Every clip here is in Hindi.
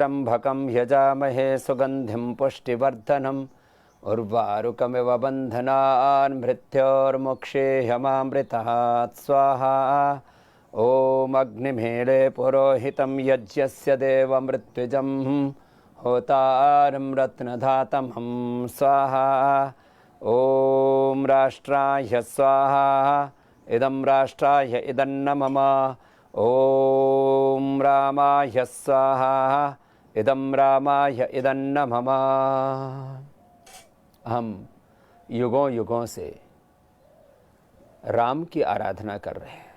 त्र्यम्बकं यजामहे सुगन्धिं पुष्टिवर्धनम् उर्वारुकमिव बन्धनान् मृत्योर्मुक्षेऽयमामृतात् स्वाहा। ॐ अग्निमीळे पुरोहितं यज्ञस्य देवमृत्युजं होतारं रत्नधातमं स्वाहा। ॐ राष्ट्राय स्वाहा इदं राष्ट्राय इदन्न मम। ॐ रामाय स्वाहा इदं रामाय इदन्न मम। हम युगों युगों से राम की आराधना कर रहे हैं,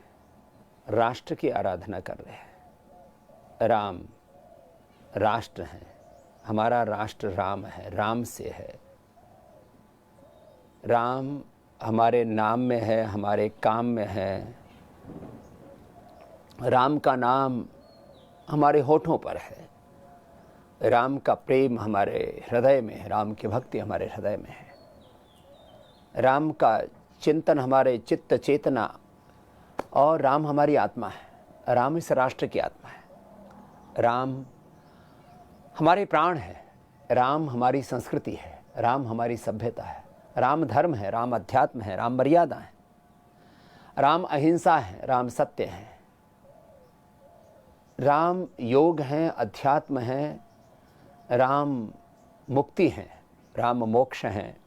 राष्ट्र की आराधना कर रहे हैं। राम राष्ट्र है, हमारा राष्ट्र राम है, राम से है। राम हमारे नाम में है, हमारे काम में है। राम का नाम हमारे होठों पर है। राम का प्रेम हमारे हृदय में है, राम की भक्ति हमारे हृदय में है। राम का चिंतन हमारे चित्त चेतना, और राम हमारी आत्मा है। राम इस राष्ट्र की आत्मा है। राम हमारे प्राण है। राम हमारी संस्कृति है। राम हमारी सभ्यता है। राम धर्म है, राम अध्यात्म है, राम मर्यादा है, राम अहिंसा है, राम सत्य है। राम योग है, अध्यात्म है, राम मुक्ति है, राम मोक्ष है।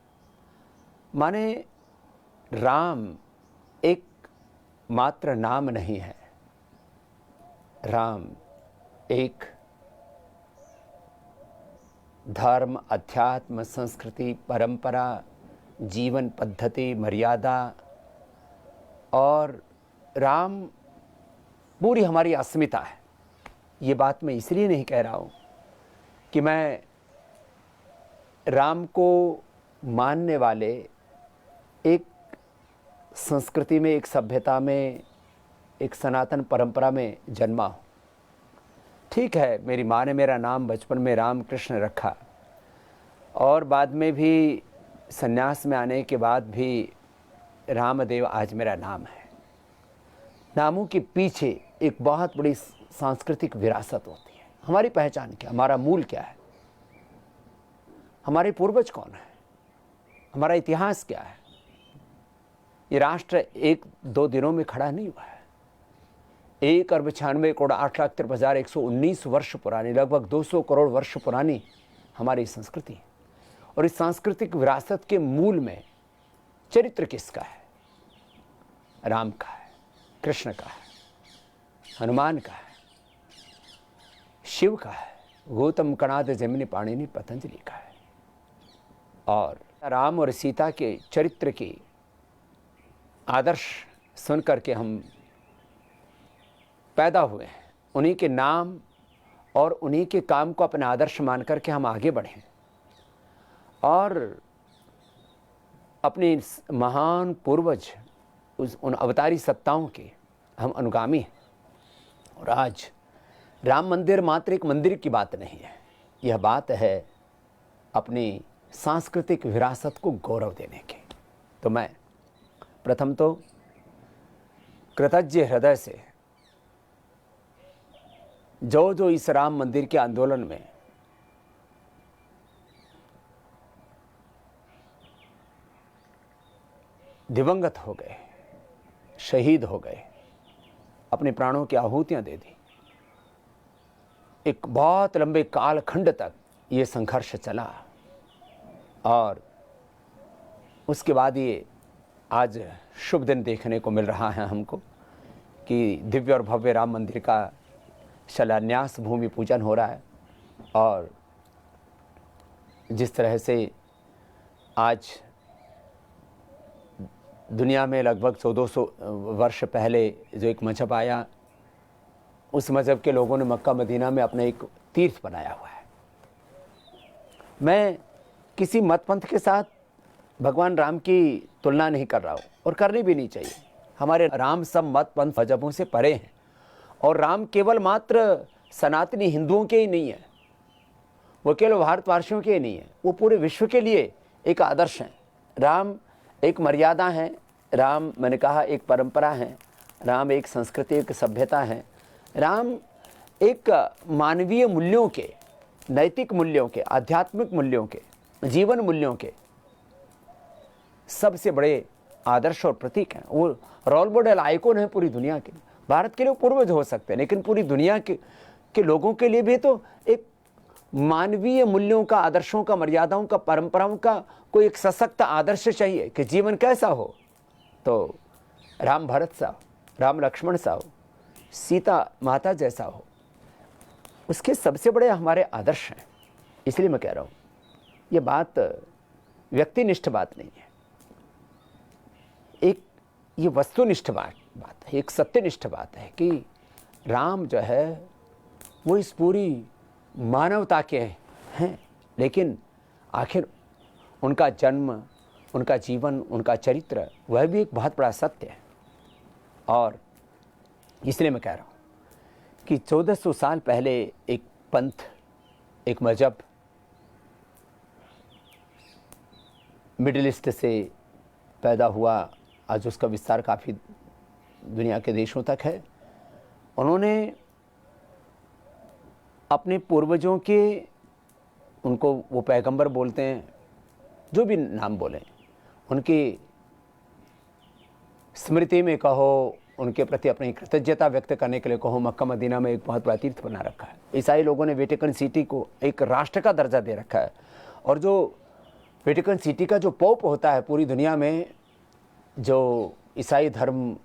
माने राम एक मात्र नाम नहीं है। राम एक धर्म, अध्यात्म, संस्कृति, परंपरा, जीवन पद्धति, मर्यादा, और राम पूरी हमारी अस्मिता है। ये बात मैं इसलिए नहीं कह रहा हूँ कि मैं राम को मानने वाले एक संस्कृति में, एक सभ्यता में, एक सनातन परंपरा में जन्मा हूँ। ठीक है, मेरी माँ ने मेरा नाम बचपन में रामकृष्ण रखा, और बाद में भी संन्यास में आने के बाद भी रामदेव आज मेरा नाम है। नामों के पीछे एक बहुत बड़ी सांस्कृतिक विरासत होती है। हमारी पहचान क्या, हमारा मूल क्या है, हमारे पूर्वज कौन है, हमारा इतिहास क्या है। ये राष्ट्र एक दो दिनों में खड़ा नहीं हुआ है। 1,96,08,53,119 वर्ष पुरानी, लगभग 200 करोड़ वर्ष पुरानी हमारी संस्कृति है। और इस सांस्कृतिक विरासत के मूल में चरित्र किसका है? राम का है, कृष्ण का है, हनुमान का है, शिव का है, गौतम कणाद जमिनी पाणिनि पतंजलि का है। और राम और सीता के चरित्र की आदर्श सुन करके हम पैदा हुए हैं। उन्हीं के नाम और उन्हीं के काम को अपना आदर्श मान करके हम आगे बढ़ें, और अपने महान पूर्वज उन अवतारी सत्ताओं के हम अनुगामी हैं। और आज राम मंदिर मात्र एक मंदिर की बात नहीं है, यह बात है अपनी सांस्कृतिक विरासत को गौरव देने की। तो मैं प्रथम तो कृतज्ञ हृदय से जो इस राम मंदिर के आंदोलन में दिवंगत हो गए, शहीद हो गए, अपने प्राणों की आहुतियां दे दी। एक बहुत लंबे कालखंड तक ये संघर्ष चला, और उसके बाद ये आज शुभ दिन देखने को मिल रहा है हमको कि दिव्य और भव्य राम मंदिर का शिलान्यास, भूमि पूजन हो रहा है। और जिस तरह से आज दुनिया में लगभग 1400 वर्ष पहले जो एक मजहब आया, उस मजहब के लोगों ने मक्का मदीना में अपना एक तीर्थ बनाया हुआ है। मैं किसी मत पंथ के साथ भगवान राम की तुलना नहीं कर रहा हूँ, और करनी भी नहीं चाहिए। हमारे राम सब मत पंथ मजहबों से परे हैं, और राम केवल मात्र सनातनी हिंदुओं के ही नहीं है, वो केवल भारतवासियों के ही नहीं है, वो पूरे विश्व के लिए एक आदर्श हैं। राम एक मर्यादा है, राम मैंने कहा एक परंपरा है, राम एक संस्कृति, एक सभ्यता है। राम एक मानवीय मूल्यों के नैतिक मूल्यों के, आध्यात्मिक मूल्यों के, जीवन मूल्यों के सबसे बड़े आदर्श और प्रतीक हैं। वो रोल मॉडल, आइकॉन है पूरी दुनिया के। भारत के लिए पूर्वज हो सकते हैं, लेकिन पूरी दुनिया के लोगों के लिए भी तो एक मानवीय मूल्यों का, आदर्शों का, मर्यादाओं का, परंपराओं का कोई एक सशक्त आदर्श चाहिए कि जीवन कैसा हो। तो राम भरत सा हो, राम लक्ष्मण सा हो, सीता माता जैसा हो, उसके सबसे बड़े हमारे आदर्श हैं। इसलिए मैं कह रहा हूँ, ये बात व्यक्तिनिष्ठ बात नहीं है, एक ये वस्तुनिष्ठ बात है, एक सत्यनिष्ठ बात है कि राम जो है वो इस पूरी मानवता के हैं, लेकिन आखिर उनका जन्म, उनका जीवन, उनका चरित्र, वह भी एक बहुत बड़ा सत्य है। और इसलिए मैं कह रहा हूँ कि 1400 साल पहले एक पंथ, एक मजहब मिडिल ईस्ट से पैदा हुआ, आज उसका विस्तार काफ़ी दुनिया के देशों तक है। उन्होंने अपने पूर्वजों के, उनको वो पैगंबर बोलते हैं, जो भी नाम बोलें, उनकी स्मृति में कहो, उनके प्रति अपनी कृतज्ञता व्यक्त करने के लिए कहो, मक्का मदीना में एक बहुत बड़ा तीर्थ बना रखा है। ईसाई लोगों ने वेटिकन सिटी को एक राष्ट्र का दर्जा दे रखा है। और जो वेटिकन सिटी का जो पोप होता है पूरी दुनिया में, जो ईसाई धर्म,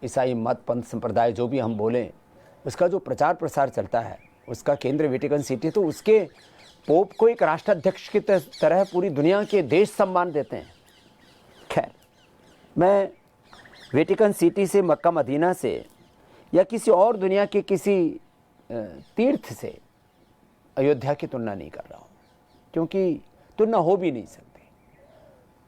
ईसाई मत, पंथ, संप्रदाय जो भी हम बोलें, उसका जो प्रचार प्रसार चलता है, उसका केंद्र वेटिकन सिटी, तो उसके पोप को एक राष्ट्राध्यक्ष की तरह पूरी दुनिया के देश सम्मान देते हैं। खैर, मैं वेटिकन सिटी से, मक्का मदीना से या किसी और दुनिया के किसी तीर्थ से अयोध्या की तुलना नहीं कर रहा हूँ, क्योंकि तुलना हो भी नहीं सकती,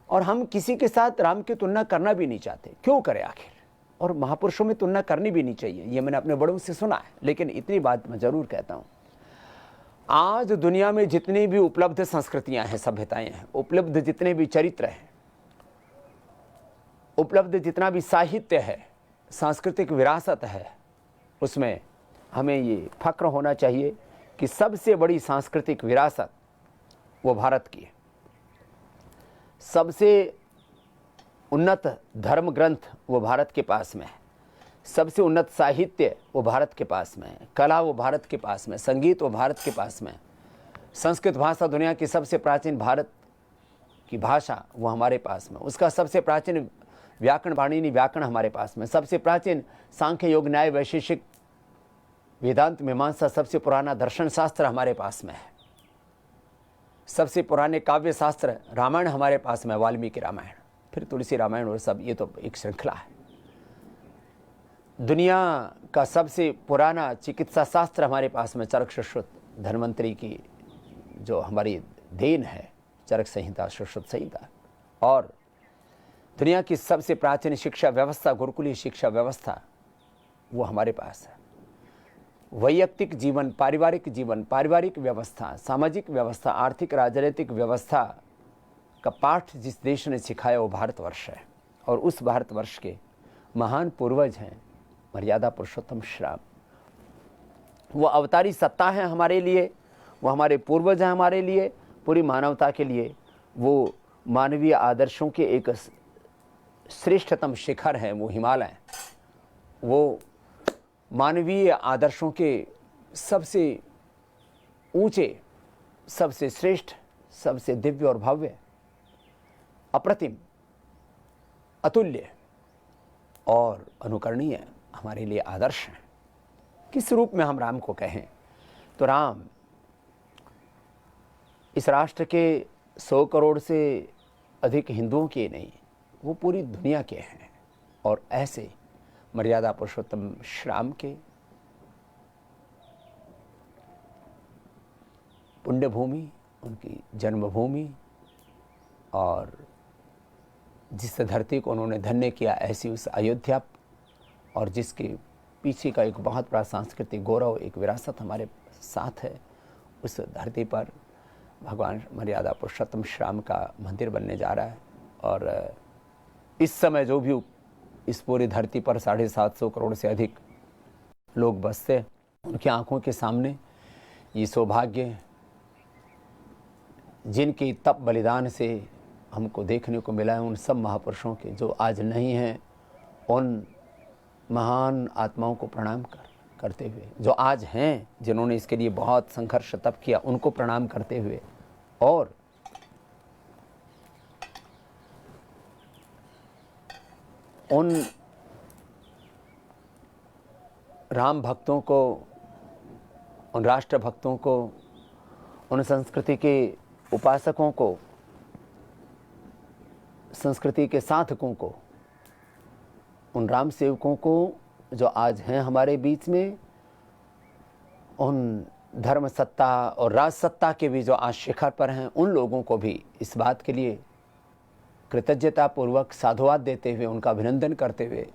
और हम किसी के साथ राम की तुलना करना भी नहीं चाहते। क्यों करें आखिर? और महापुरुषों में तुलना करनी भी नहीं चाहिए, ये मैंने अपने बड़ों से सुना है। लेकिन इतनी बात मैं ज़रूर कहता हूँ, आज दुनिया में जितनी भी उपलब्ध संस्कृतियाँ हैं, सभ्यताएँ हैं, उपलब्ध जितने भी चरित्र हैं, उपलब्ध जितना भी साहित्य है, सांस्कृतिक विरासत है, उसमें हमें ये फक्र होना चाहिए कि सबसे बड़ी सांस्कृतिक विरासत वो भारत की है। सबसे उन्नत धर्म ग्रंथ वो भारत के पास में है, सबसे उन्नत साहित्य वो भारत के पास में है, कला वो भारत के पास में, संगीत वो भारत के पास में, संस्कृत भाषा दुनिया की सबसे प्राचीन भारत की भाषा वो हमारे पास में, उसका सबसे प्राचीन व्याकरण, पाणिनि व्याकरण हमारे पास में, सबसे प्राचीन सांख्य, योग, न्याय, वैशेषिक, वेदांत, मीमांसा, सबसे पुराना दर्शन शास्त्र हमारे पास में है, सबसे पुराने काव्य शास्त्र रामायण हमारे पास में, वाल्मीकि रामायण, फिर तुलसी रामायण और सब, ये तो एक श्रृंखला है। दुनिया का सबसे पुराना चिकित्सा शास्त्र हमारे पास में, चरक सुश्रुत, धन्वंतरी की जो हमारी देन है, चरक संहिता, सुश्रुत संहिता। और दुनिया की सबसे प्राचीन शिक्षा व्यवस्था, गुरुकुलीय शिक्षा व्यवस्था, वो हमारे पास है। वैयक्तिक जीवन, पारिवारिक व्यवस्था, सामाजिक व्यवस्था, आर्थिक राजनीतिक व्यवस्था का पाठ जिस देश ने सिखाया वो भारतवर्ष है। और उस भारतवर्ष के महान पूर्वज हैं मर्यादा पुरुषोत्तम श्री राम। वो अवतारी सत्ता है हमारे लिए, वो हमारे पूर्वज हैं हमारे लिए, पूरी मानवता के लिए वो मानवीय आदर्शों के एक श्रेष्ठतम शिखर हैं, वो हिमालय। वो मानवीय आदर्शों के सबसे ऊंचे, सबसे श्रेष्ठ, सबसे दिव्य और भव्य, अप्रतिम, अतुल्य और अनुकरणीय हमारे लिए आदर्श हैं। किस रूप में हम राम को कहें तो राम इस राष्ट्र के 100 करोड़ से अधिक हिंदुओं के नहीं, वो पूरी दुनिया के हैं। और ऐसे मर्यादा पुरुषोत्तम श्री राम के पुण्यभूमि, उनकी जन्मभूमि, और जिस धरती को उन्होंने धन्य किया, ऐसी उस अयोध्या, और जिसके पीछे का एक बहुत बड़ा सांस्कृतिक गौरव, एक विरासत हमारे साथ है, उस धरती पर भगवान मर्यादा पुरुषोत्तम श्री राम का मंदिर बनने जा रहा है। और इस समय जो भी इस पूरी धरती पर 750 करोड़ से अधिक लोग बसते, उनकी आंखों के सामने ये सौभाग्य जिनकी तप बलिदान से हमको देखने को मिला है, उन सब महापुरुषों के जो आज नहीं हैं, उन महान आत्माओं को प्रणाम करते हुए, जो आज हैं जिन्होंने इसके लिए बहुत संघर्ष तप किया, उनको प्रणाम करते हुए, और उन राम भक्तों को, उन राष्ट्र भक्तों को, उन संस्कृति के उपासकों को, संस्कृति के साधकों को, उन राम सेवकों को जो आज हैं हमारे बीच में, उन धर्म सत्ता और राज सत्ता के भी जो आज शिखर पर हैं, उन लोगों को भी इस बात के लिए कृतज्ञतापूर्वक साधुवाद देते हुए, उनका अभिनंदन करते हुए,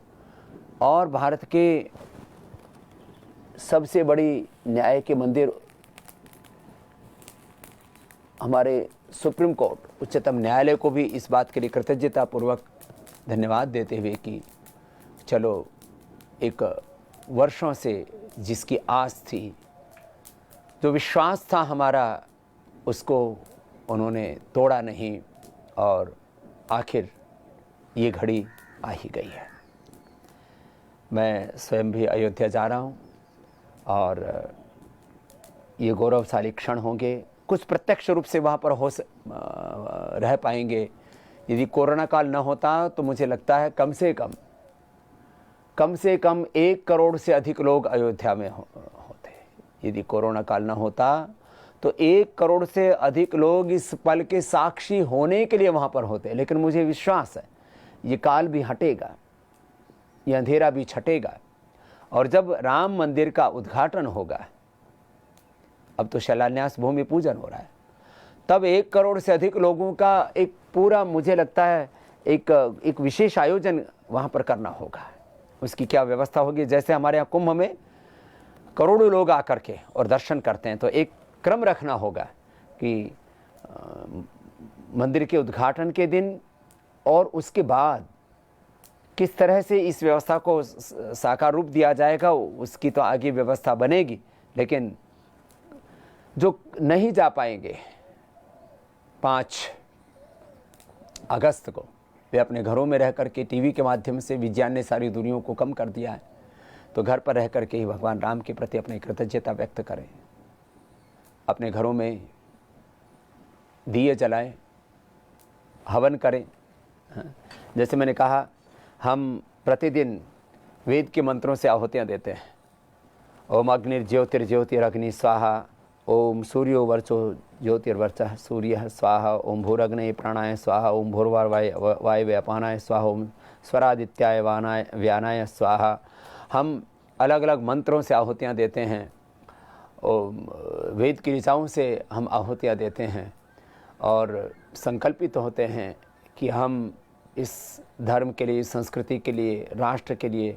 और भारत के सबसे बड़ी न्याय के मंदिर हमारे सुप्रीम कोर्ट, उच्चतम न्यायालय को भी इस बात के लिए कृतज्ञतापूर्वक धन्यवाद देते हुए कि चलो, एक वर्षों से जिसकी आस थी, जो विश्वास था हमारा, उसको उन्होंने तोड़ा नहीं, और आखिर ये घड़ी आ ही गई है। मैं स्वयं भी अयोध्या जा रहा हूँ, और ये गौरवशाली क्षण होंगे। कुछ प्रत्यक्ष रूप से वहाँ पर रह पाएंगे। यदि कोरोना काल न होता तो मुझे लगता है कम से कम 1 करोड़ से अधिक लोग अयोध्या में होते। यदि कोरोना काल न होता तो 1 करोड़ से अधिक लोग इस पल के साक्षी होने के लिए वहाँ पर होते। लेकिन मुझे विश्वास है ये काल भी हटेगा, ये अंधेरा भी छटेगा, और जब राम मंदिर का उद्घाटन होगा, अब तो शिलान्यास भूमि पूजन हो रहा है, तब 1 करोड़ से अधिक लोगों का एक पूरा, मुझे लगता है एक विशेष आयोजन वहाँ पर करना होगा। उसकी क्या व्यवस्था होगी? जैसे हमारे यहाँ कुंभ में करोड़ों लोग आकर के और दर्शन करते हैं, तो एक क्रम रखना होगा कि मंदिर के उद्घाटन के दिन और उसके बाद किस तरह से इस व्यवस्था को साकार रूप दिया जाएगा, उसकी तो आगे व्यवस्था बनेगी। लेकिन जो नहीं जा पाएंगे 5 अगस्त को, वे अपने घरों में रह करके टीवी के माध्यम से, विज्ञान ने सारी दूरियों को कम कर दिया है, तो घर पर रह करके ही भगवान राम के प्रति अपनी कृतज्ञता व्यक्त करें। अपने घरों में दिए जलाएं, हवन करें। जैसे मैंने कहा, हम प्रतिदिन वेद के मंत्रों से आहुतियाँ देते हैं। ओम अग्निर्ज्योतिर्ज्योतिरग्नि स्वाहा, ओम सूर्यो वर्चो ज्योतिर्वर्चः सूर्यः स्वाहा, ओम भूरग्नये प्राणाय स्वाहा, ओम भूर्वायुवे अपानाय स्वाहा, ओम स्वरादित्याय व्यानाय स्वाहा। हम अलग अलग मंत्रों से आहुतियाँ देते हैं, वेद की ऋचाओं से हम आहुतियाँ देते हैं, और संकल्पित होते हैं कि हम इस धर्म के लिए, संस्कृति के लिए, राष्ट्र के लिए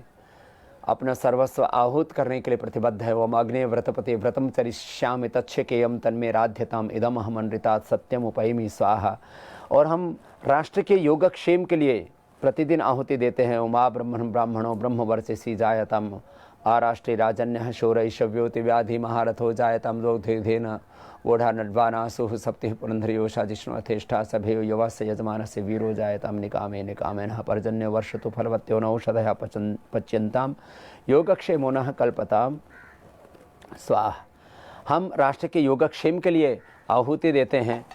अपना सर्वस्व आहूत करने के लिए प्रतिबद्ध है। ओम अग्ने व्रतपते व्रतम चरिष्यामि तच्छकेयम तन्मे राध्यताम इदम अहम अनृतात् सत्यम उपैमि स्वाहा। और हम राष्ट्र के योगक्षेम के लिए प्रतिदिन आहुति देते हैं। उमा ब्रह्मण ब्राह्मणो ब्रह्मवर्चसी जायतम आराष्ट्रे राजन्य शौरैशव्योति व्याधि महारथो जायतम दोधेन वोढ़ा नड्वानासुः सप्तिः पुरंधरयोषा जिष्णुअथेष्ठा सभेयो युवास्य यजमानस्य वीरो जायताम निकामे निकामेनः पर्जन्य वर्षतु फलवत्यो नौषधयः पच्यन्ताम योगक्षेमो नः कल्पताम स्वाहा। हम राष्ट्र के योगक्षेम के लिए आहुति देते हैं।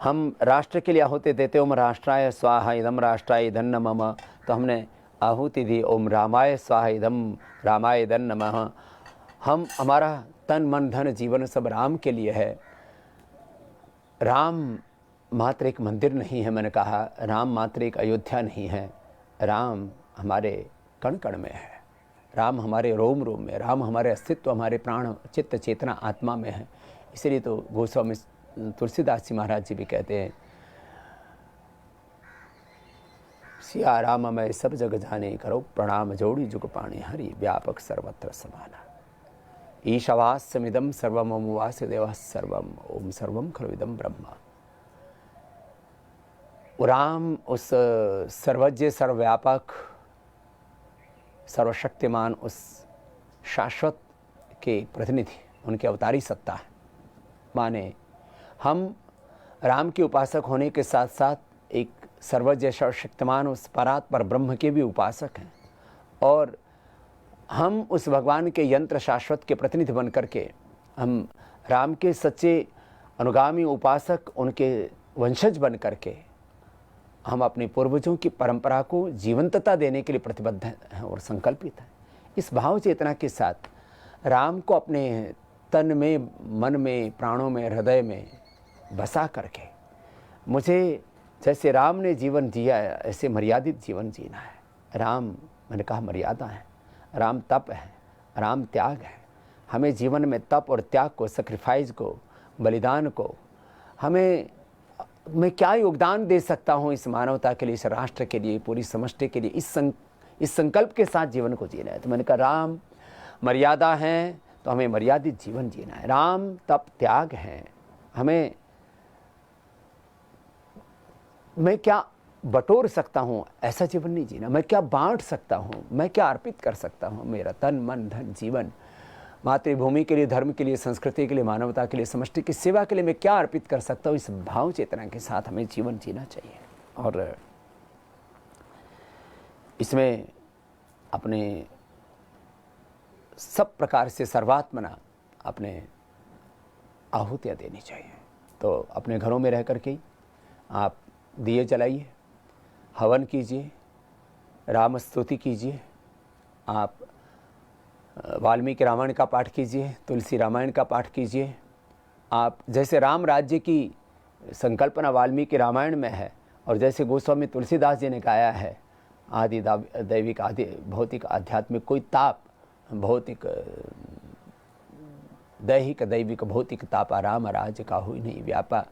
हम राष्ट्र के लिए आहुति देते, ओम राष्ट्राय स्वाहा इदम राष्ट्राय धन्न मम। तो हमने आहुति दी, ओम रामाय स्वाहा इदम रामाय धन्न नमः। हमारा तन मन धन जीवन सब राम के लिए है। राम मात्र एक मंदिर नहीं है, मैंने कहा, राम मात्र एक अयोध्या नहीं है। राम हमारे कण कण में है, राम हमारे रोम रोम में, राम हमारे अस्तित्व, हमारे प्राण चित्त चेतना आत्मा में है। इसलिए तो गोस्वामी तुलसीदास जी महाराज जी भी कहते हैं, सिया राम मैं सब जग जाने, करो प्रणाम जोड़ी जुग पाणी, हरि व्यापक सर्वत्र समाना। ईशवास्यमिदं सर्वम ओम वासुदेवः सर्वम, ओम सर्वम खलुइदं ब्रह्म। राम उस सर्वज्ञ, सर्वव्यापक, सर्वशक्तिमान, उस शाश्वत के प्रतिनिधि, उनके अवतारी सत्ता है। माने हम राम के उपासक होने के साथ साथ एक सर्वज्ञ सर्वशक्तिमान उस परात्पर ब्रह्म के भी उपासक हैं, और हम उस भगवान के यंत्र शाश्वत के प्रतिनिधि बन करके हम राम के सच्चे अनुगामी उपासक, उनके वंशज बन करके हम अपने पूर्वजों की परंपरा को जीवंतता देने के लिए प्रतिबद्ध हैं और संकल्पित हैं। इस भाव चेतना के साथ राम को अपने तन में, मन में, प्राणों में, हृदय में बसा करके मुझे जैसे राम ने जीवन जिया है ऐसे मर्यादित जीवन जीना है। राम, मैंने कहा, मर्यादा है, राम तप है, राम त्याग है। हमें जीवन में तप और त्याग को, सेक्रीफाइस को, बलिदान को, मैं क्या योगदान दे सकता हूँ इस मानवता के लिए, इस राष्ट्र के लिए, पूरी समष्टि के लिए, इस संकल्प के साथ जीवन को जीना है। तो मैंने कहा राम मर्यादा है तो हमें मर्यादित जीवन जीना है। राम तप त्याग है, हमें मैं क्या बटोर सकता हूँ ऐसा जीवन नहीं जीना, मैं क्या बांट सकता हूँ, मैं क्या अर्पित कर सकता हूँ, मेरा तन मन धन जीवन मातृभूमि के लिए, धर्म के लिए, संस्कृति के लिए, मानवता के लिए, समष्टि की सेवा के लिए मैं क्या अर्पित कर सकता हूँ, इस भाव चेतना के साथ हमें जीवन जीना चाहिए। और इसमें अपने सब प्रकार से सर्वात्मना अपने आहुतियाँ देनी चाहिए। तो अपने घरों में रह कर के आप दिए जलाइए, हवन कीजिए, राम स्तुति कीजिए, आप वाल्मीकि रामायण का पाठ कीजिए, तुलसी रामायण का पाठ कीजिए। आप जैसे राम राज्य की संकल्पना वाल्मीकि रामायण में है और जैसे गोस्वामी तुलसीदास जी ने गाया है, आदि दैविक आदि भौतिक आध्यात्मिक कोई ताप, भौतिक दैहिक दैविक भौतिक तापा, राम राज्य का हुई नहीं व्यापा।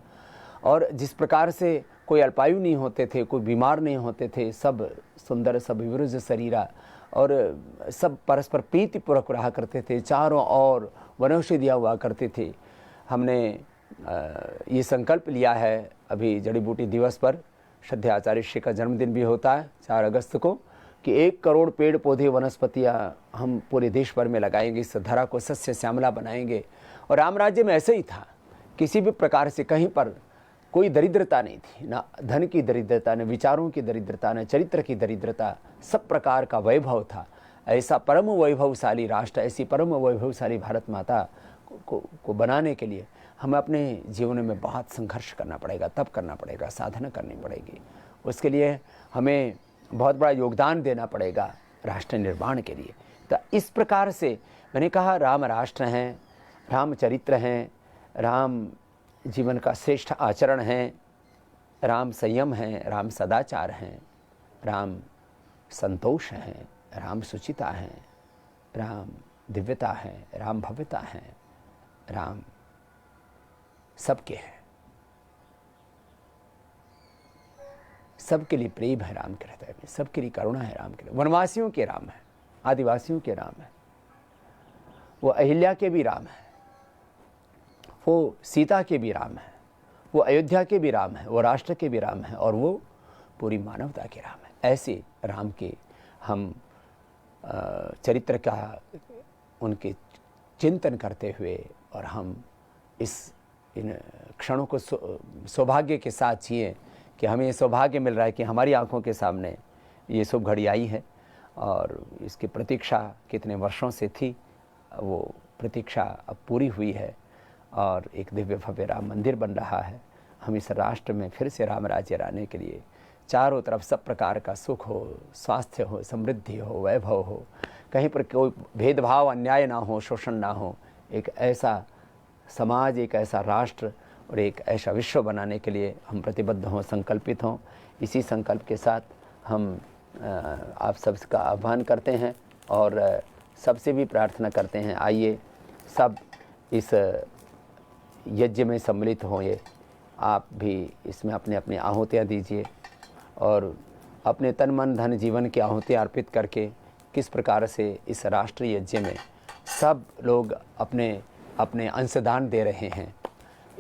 और जिस प्रकार से कोई अल्पायु नहीं होते थे, कोई बीमार नहीं होते थे, सब सुंदर, सब विवृज शरीरा, और सब परस्पर प्रीतिपूर्वक रहा करते थे, चारों ओर वनौषधियाँ हुआ करते थे। हमने ये संकल्प लिया है, अभी जड़ी बूटी दिवस पर श्रद्धेय आचार्य श्री का जन्मदिन भी होता है 4 अगस्त को, कि 1 करोड़ पेड़ पौधे वनस्पतियाँ हम पूरे देश भर में लगाएंगे, इस धरा को सस्य श्यामला बनाएंगे। और राम राज्य में ऐसे ही था, किसी भी प्रकार से कहीं पर कोई दरिद्रता नहीं थी, ना धन की दरिद्रता, न विचारों की दरिद्रता, न चरित्र की दरिद्रता, सब प्रकार का वैभव था। ऐसा परम वैभवशाली राष्ट्र, ऐसी परम वैभवशाली भारत माता को बनाने के लिए हमें अपने जीवन में बहुत संघर्ष करना पड़ेगा, तप करना पड़ेगा, साधना करनी पड़ेगी। उसके लिए हमें बहुत बड़ा योगदान देना पड़ेगा राष्ट्र निर्माण के लिए। तो इस प्रकार से मैंने कहा राम राष्ट्र हैं, राम चरित्र हैं, राम जीवन का श्रेष्ठ आचरण है, राम संयम है, राम सदाचार हैं, राम संतोष हैं, राम सुचिता हैं, राम दिव्यता है, राम भव्यता है, राम सबके हैं, सबके लिए प्रेम है राम के हृदय में, सबके लिए करुणा है राम के, वनवासियों के राम है, आदिवासियों के राम है, वो अहिल्या के भी राम है, वो सीता के भी राम है, वो अयोध्या के भी राम है, वो राष्ट्र के भी राम है, और वो पूरी मानवता के राम है। ऐसे राम के हम चरित्र का उनके चिंतन करते हुए और हम इन क्षणों को सौभाग्य के साथ जिए कि हमें सौभाग्य मिल रहा है कि हमारी आंखों के सामने ये शुभ घड़ी आई है, और इसकी प्रतीक्षा कितने वर्षों से थी, वो प्रतीक्षा अब पूरी हुई है और एक दिव्य भव्य राम मंदिर बन रहा है। हम इस राष्ट्र में फिर से राम राज्य लाने के लिए चारों तरफ सब प्रकार का सुख हो, स्वास्थ्य हो, समृद्धि हो, वैभव हो, कहीं पर कोई भेदभाव अन्याय ना हो, शोषण ना हो, एक ऐसा समाज, एक ऐसा राष्ट्र और एक ऐसा विश्व बनाने के लिए हम प्रतिबद्ध हों, संकल्पित हों। इसी संकल्प के साथ हम आप सबका आह्वान करते हैं और सबसे भी प्रार्थना करते हैं, आइए सब इस यज्ञ में सम्मिलित होइए, आप भी इसमें अपने अपने आहुतियाँ दीजिए और अपने तन मन धन जीवन की आहुतियाँ अर्पित करके किस प्रकार से इस राष्ट्रीय यज्ञ में सब लोग अपने अपने अंशदान दे रहे हैं।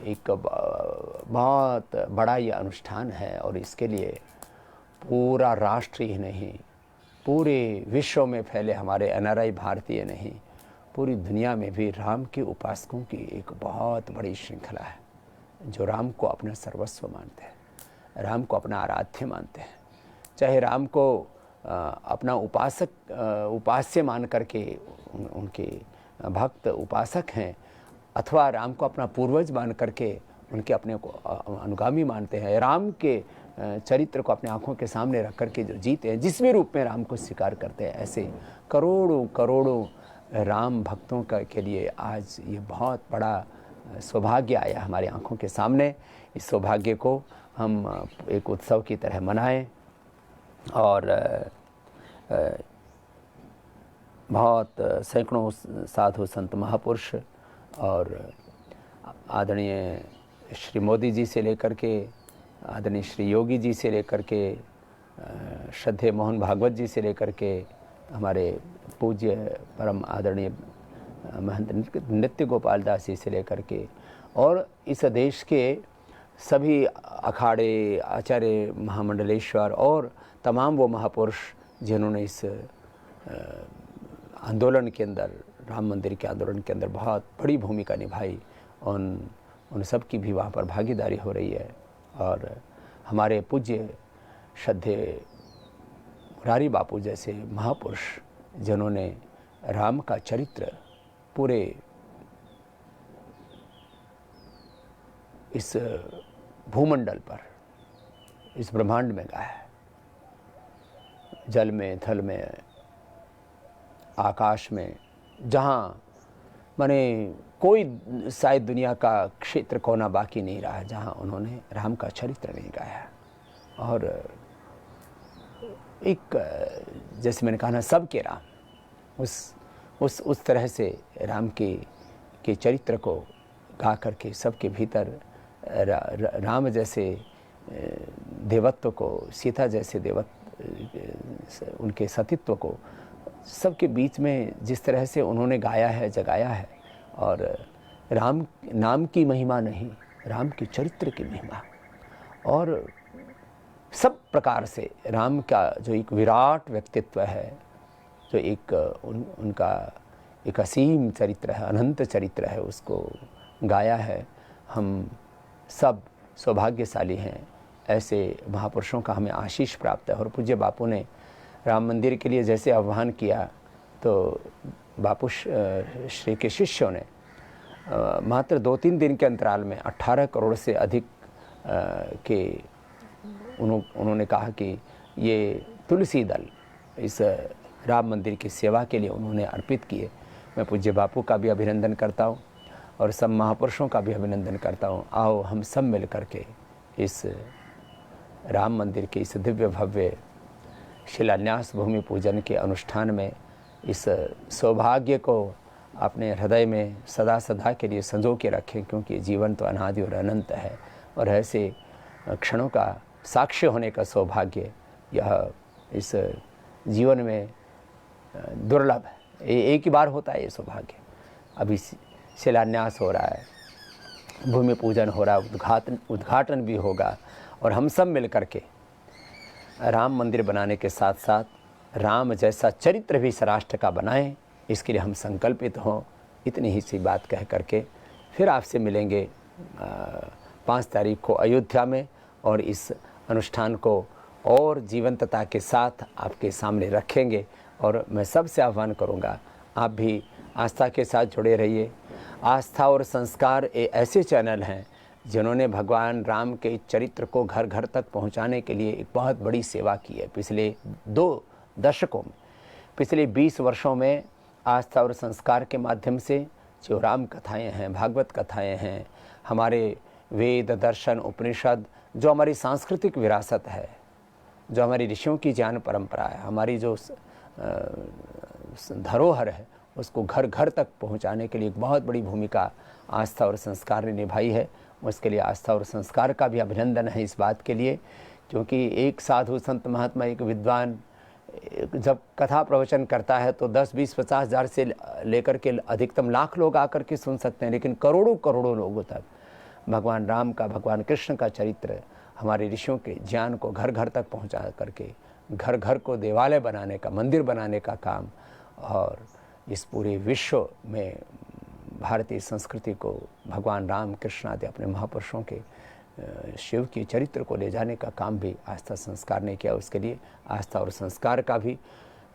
एक बहुत बड़ा ये अनुष्ठान है और इसके लिए पूरा राष्ट्र ही नहीं, पूरे विश्व में फैले हमारे NRI भारतीय नहीं, पूरी दुनिया में भी राम के उपासकों की एक बहुत बड़ी श्रृंखला है। जो राम को अपना सर्वस्व मानते हैं, राम को अपना आराध्य मानते हैं, चाहे राम को अपना उपास्य मान करके उनके भक्त उपासक हैं, अथवा राम को अपना पूर्वज मान करके उनके अपने को अनुगामी मानते हैं, राम के चरित्र को अपने आँखों के सामने रख करके जो जीते हैं, जिस भी रूप में राम को स्वीकार करते हैं, ऐसे करोड़ों करोड़ों राम भक्तों के लिए आज ये बहुत बड़ा सौभाग्य आया हमारी आँखों के सामने। इस सौभाग्य को हम एक उत्सव की तरह मनाएं और बहुत सैकड़ों साधु संत महापुरुष और आदरणीय श्री मोदी जी से लेकर के आदरणीय श्री योगी जी से लेकर के श्रद्धेय मोहन भागवत जी से लेकर के हमारे पूज्य परम आदरणीय महंत नृत्य गोपाल दास जी से लेकर के और इस देश के सभी अखाड़े आचार्य महामंडलेश्वर और तमाम वो महापुरुष जिन्होंने इस आंदोलन के अंदर, राम मंदिर के आंदोलन के अंदर बहुत बड़ी भूमिका निभाई, उन सब की भी वहाँ पर भागीदारी हो रही है। और हमारे पूज्य श्रद्धेय मुरारी बापू जैसे महापुरुष जिन्होंने राम का चरित्र पूरे इस भूमंडल पर, इस ब्रह्मांड में गाया है, जल में, थल में, आकाश में, जहाँ माने कोई शायद दुनिया का क्षेत्र कोना बाकी नहीं रहा है जहाँ उन्होंने राम का चरित्र नहीं गाया। और एक जैसे मैंने कहा ना, सबके राम, उस तरह से राम के चरित्र को गा करके सबके भीतर राम जैसे देवत्व को, सीता जैसे देवत्व, उनके सतीत्व को सबके बीच में जिस तरह से उन्होंने गाया है, जगाया है। और राम नाम की महिमा नहीं, राम के चरित्र की महिमा, और सब प्रकार से राम का जो एक विराट व्यक्तित्व है, जो एक उनका एक असीम चरित्र है, अनंत चरित्र है, उसको गाया है। हम सब सौभाग्यशाली हैं, ऐसे महापुरुषों का हमें आशीष प्राप्त है। और पूज्य बापू ने राम मंदिर के लिए जैसे आह्वान किया, तो बापू श्री के शिष्यों ने मात्र 2-3 दिन के अंतराल में 18 करोड़ से अधिक के उन्होंने कहा कि ये तुलसी दल इस राम मंदिर की सेवा के लिए उन्होंने अर्पित किए। मैं पूज्य बापू का भी अभिनंदन करता हूँ और सब महापुरुषों का भी अभिनंदन करता हूँ। आओ हम सब मिल करके इस राम मंदिर के इस दिव्य भव्य शिलान्यास भूमि पूजन के अनुष्ठान में इस सौभाग्य को अपने हृदय में सदा सदा के लिए संजो के रखें, क्योंकि जीवन तो अनादि और अनंत है और ऐसे क्षणों का साक्ष्य होने का सौभाग्य यह इस जीवन में दुर्लभ है। एक ही बार होता है ये सौभाग्य। अभी शिलान्यास हो रहा है, भूमि पूजन हो रहा है, उद्घाटन भी होगा, और हम सब मिल करके राम मंदिर बनाने के साथ साथ राम जैसा चरित्र भी इस राष्ट्र का बनाएं, इसके लिए हम संकल्पित हों। इतनी ही सी बात कह करके फिर आपसे मिलेंगे 5 तारीख को अयोध्या में, और इस अनुष्ठान को और जीवंतता के साथ आपके सामने रखेंगे। और मैं सबसे आह्वान करूंगा, आप भी आस्था के साथ जुड़े रहिए। आस्था और संस्कार ऐसे चैनल हैं जिन्होंने भगवान राम के चरित्र को घर घर तक पहुंचाने के लिए एक बहुत बड़ी सेवा की है। पिछले 2 दशकों में, पिछले 20 वर्षों में आस्था और संस्कार के माध्यम से जो राम कथाएँ हैं, भागवत कथाएँ हैं, हमारे वेद, दर्शन, उपनिषद, जो हमारी सांस्कृतिक विरासत है, जो हमारी ऋषियों की ज्ञान परंपरा है, हमारी जो धरोहर है, उसको घर घर तक पहुंचाने के लिए एक बहुत बड़ी भूमिका आस्था और संस्कार ने निभाई है। उसके लिए आस्था और संस्कार का भी अभिनंदन है इस बात के लिए, क्योंकि एक साधु संत महात्मा, एक विद्वान जब कथा प्रवचन करता है तो 10, 20, 50 हज़ार से लेकर के अधिकतम लाख लोग आकर के सुन सकते हैं, लेकिन करोड़ों करोड़ों लोगों तक भगवान राम का, भगवान कृष्ण का चरित्र, हमारे ऋषियों के ज्ञान को घर घर तक पहुंचा करके घर घर को देवालय बनाने का, मंदिर बनाने का काम, और इस पूरे विश्व में भारतीय संस्कृति को भगवान राम कृष्ण आदि अपने महापुरुषों के शिव की चरित्र को ले जाने का काम भी आस्था संस्कार ने किया। उसके लिए आस्था और संस्कार का भी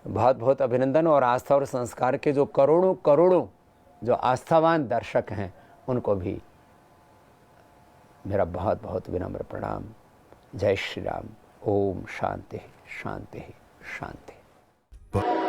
बहुत बहुत अभिनंदन। और आस्था और संस्कार के जो करोड़ों करोड़ों जो आस्थावान दर्शक हैं उनको भी मेरा बहुत बहुत विनम्र प्रणाम। जय श्री राम। ओम शांति शांति शांति।